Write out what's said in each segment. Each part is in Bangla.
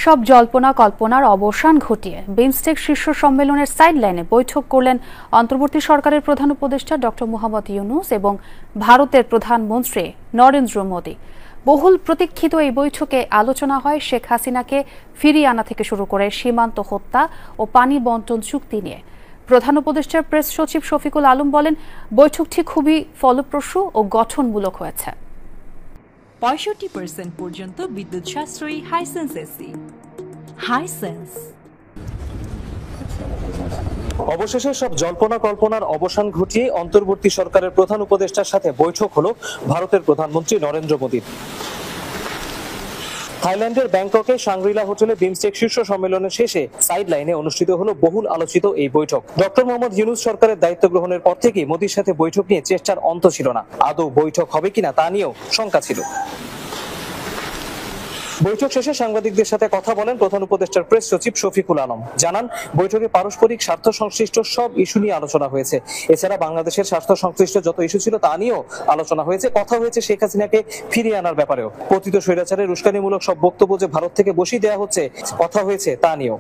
সব জল্পনা কল্পনার অবসান ঘটিয়ে বিমস্টেক শীর্ষ সম্মেলনের সাইডলাইনে বৈঠক করলেন অন্তর্বর্তী সরকারের প্রধান উপদেষ্টা ডক্টর মোহাম্মদ ইউনূস এবং ভারতের প্রধানমন্ত্রী নরেন্দ্র মোদি। বহুল প্রতীক্ষিত এই বৈঠকে আলোচনা হয় শেখ হাসিনাকে ফিরিয়ে আনা থেকে শুরু করে সীমান্ত হত্যা ও পানি বণ্টন চুক্তি নিয়ে। প্রধান উপদেষ্টার প্রেস সচিব শফিকুল আলম বলেন, বৈঠকটি খুবই ফলপ্রসূ ও গঠনমূলক হয়েছে। 65% পর্যন্ত বিদ্যুৎ সাশ্রয়ী হাইসেন্স এসি। হাইসেন্স। অবশেষে সব জল্পনা কল্পনার অবসান ঘটিয়ে অন্তর্বর্তী সরকারের প্রধান উপদেষ্টার সাথে বৈঠক হলো ভারতের প্রধানমন্ত্রী নরেন্দ্র মোদীর। থাইল্যান্ডের ব্যাংককে শাংগ্রিলা হোটেলে বিমস্টেক শীর্ষ সম্মেলনের শেষে সাইডলাইনে অনুষ্ঠিত হলো বহুল আলোচিত এই বৈঠক। ডক্টর মোহাম্মদ ইউনূস সরকারের দায়িত্ব গ্রহণের পর থেকেই মোদীর সাথে বৈঠক নিয়ে চেষ্টার অন্ত ছিল না। আদৌ বৈঠক হবে কিনা তা নিয়েও শঙ্কা ছিল। বৈঠক শেষে সাংবাদিকদের সাথে কথা বলেন প্রধান উপদেষ্টার প্রেস সচিব শফিকুল আলম। জানান, বৈঠকে পারস্পরিক স্বার্থ সংশ্লিষ্ট সব ইস্যু নিয়ে আলোচনা হয়েছে। এছাড়া বাংলাদেশের স্বার্থ সংশ্লিষ্ট যত ইস্যু ছিল তা নিয়েও আলোচনা হয়েছে। কথা হয়েছে শেখ হাসিনাকে ফিরিয়ে আনার ব্যাপারেও। পতিত স্বৈরাচারের উস্কানিমূলক সব বক্তব্য যে ভারত থেকে বসিয়ে দেওয়া হচ্ছে, কথা হয়েছে তা নিয়েও।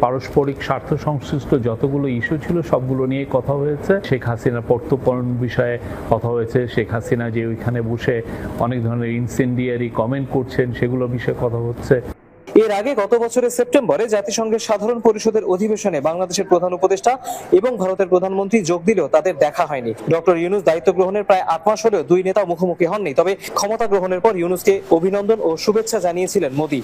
পারস্পরিক স্বার্থ সংশ্লিষ্ট যতগুলো ইস্যু ছিল সবগুলো নিয়ে কথা হয়েছে। শেখ হাসিনার প্রত্যর্পণ বিষয়ে কথা হয়েছে। শেখ হাসিনা যে ওইখানে বসে অনেক ধরনের ইনসেন্ডিয়ারি কমেন্ট করছেন, সেগুলো বিষয়ে কথা হচ্ছে। এর আগে গত বছরের সেপ্টেম্বরে জাতিসংঘের সাধারণ পরিষদের অধিবেশনে বাংলাদেশের প্রধান উপদেষ্টা এবং ভারতের প্রধানমন্ত্রী যোগ দিলেও তাদের দেখা হয়নি। ডক্টর ইউনূস দায়িত্ব গ্রহণের প্রায় 8 মাস হলেও দুই নেতা মুখোমুখি হননি। তবে ক্ষমতা গ্রহণের পর ইউনূসকে অভিনন্দন ও শুভেচ্ছা জানিয়েছিলেন মোদি।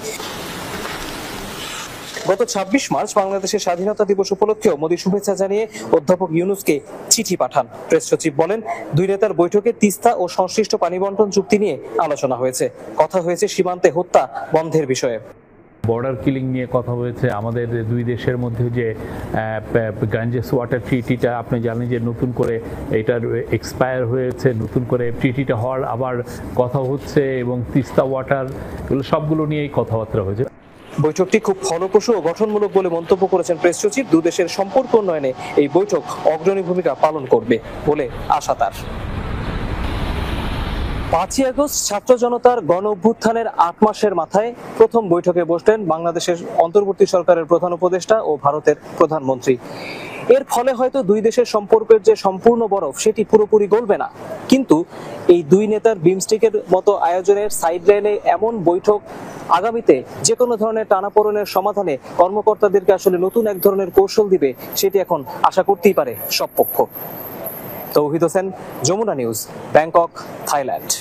গত 26 মার্চ বাংলাদেশের স্বাধীনতা দিবস উপলক্ষেও মোদি শুভেচ্ছা জানিয়ে অধ্যাপক ইউনূসকে চিঠি পাঠান। প্রেস সচিব বলেন, দুই নেতার বৈঠকে তিস্তা ও সংশ্লিষ্ট পানি বণ্টন চুক্তি নিয়ে আলোচনা হয়েছে। কথা হয়েছে সীমান্তে হত্যা বন্ধের বিষয়ে। বর্ডার কিলিং নিয়ে কথা হয়েছে। আমাদের দুই দেশের মধ্যে যে গাঞ্জেস ওয়াটার ট্রিটিটা, আপনি জানেন যে নতুন করে এটার এক্সপায়ার হয়েছে, নতুন করে ট্রিটিটা হওয়ার আবার কথা হচ্ছে, এবং তিস্তা ওয়াটার, এগুলো সবগুলো নিয়েই কথাবার্তা হয়েছে। বৈঠকটি খুব ফলপ্রসূ ও গঠনমূলক বলে মন্তব্য করেছেন প্রেস সচিব। দুই দেশের সম্পর্ক উন্নয়নে এই বৈঠক অগ্রণী ভূমিকা পালন করবে বলে আশা তার। 5ই আগস্ট ছাত্র জনতার গণ অভ্যুত্থানের 8 মাসের মাথায় প্রথম বৈঠকে বসলেন বাংলাদেশের অন্তর্বর্তী সরকারের প্রধান উপদেষ্টা ও ভারতের প্রধানমন্ত্রী। এর ফলে হয়তো দুই দেশের সম্পর্কের যে সম্পূর্ণ বরফ সেটি পুরোপুরি গলবে না, কিন্তু এই দুই নেতার বিমস্টেকের মতো আয়োজনের সাইডলাইনে এমন বৈঠক আগামীতে যে কোনো ধরনের টানাপোড়েনের সমাধানে কর্মকর্তাদেরকে আসলে নতুন এক ধরনের কৌশল দিবে, সেটি এখন আশা করতেই পারে সব পক্ষ। Touhid Hossain, Jamuna news, Bangkok, Thailand.